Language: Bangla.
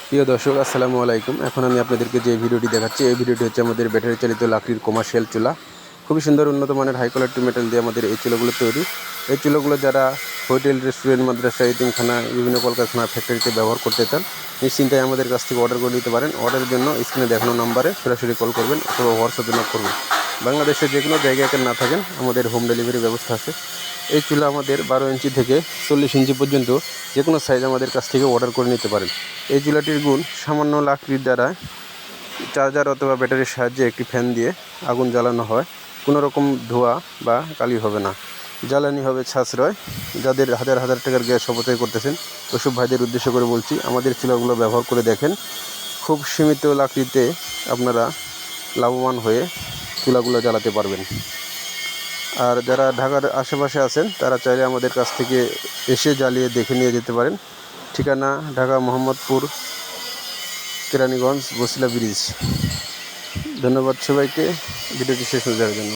প্রিয় দর্শক, আসসালামু আলাইকুম। এখন আমি আপনাদেরকে যে ভিডিওটি দেখাচ্ছি, এই ভিডিওটি হচ্ছে আমাদের ব্যাটারি চালিত লাকড়ির কমার্শিয়াল চুলা। খুবই সুন্দর উন্নত মানের হাই কোয়ালিটি মেটাল দিয়ে আমাদের এই চুলাগুলো তৈরি। এই চুলাগুলো যারা হোটেল, রেস্টুরেন্ট, মাদ্রাসা, এতিমখানা, বিভিন্ন কলকারখানা, ফ্যাক্টরিতে ব্যবহার করতে চান, নিশ্চিন্তায় আমাদের কাছ থেকে অর্ডার করে নিতে পারেন। অর্ডারের জন্য স্ক্রিনে দেখানো নাম্বারে সরাসরি কল করবেন অথবা হোয়াটসঅ্যাপে নক করবেন। বাংলাদেশের যে কোনো জায়গায় না থাকেন, আমাদের হোম ডেলিভারি ব্যবস্থা আছে। এই চুলা আমাদের 12 ইঞ্চি থেকে 40 ইঞ্চি পর্যন্ত যে কোনো সাইজ আমাদের কাছ থেকে অর্ডার করে নিতে পারেন। এই চুলাটির গুণ, সামান্য লাকড়ির দ্বারা চার্জার অথবা ব্যাটারির সাহায্যে একটি ফ্যান দিয়ে আগুন জ্বালানো হয়। কোনো রকম ধোঁয়া বা কালি হবে না, জ্বালানি হবে সাশ্রয়। যাদের হাজার হাজার টাকার গ্যাস অপচয় করতেছেন, ওসব ভাইদের উদ্দেশ্য করে বলছি, আমাদের চুলাগুলো ব্যবহার করে দেখেন। খুব সীমিত লাকড়িতে আপনারা লাভবান হয়ে চুলাগুলো জ্বালাতে পারবেন। আর যারা ঢাকার আশেপাশে আছেন, তারা চাইলে আমাদের কাছ থেকে এসে জ্বালিয়ে দেখে নিয়ে যেতে পারেন। ঠিকানা: ঢাকা মোহাম্মদপুর, কেরানীগঞ্জ, বসিলা ব্রিজ। ধন্যবাদ সবাইকে ভিডিওটি শেষ হয়ে যাওয়ার জন্য।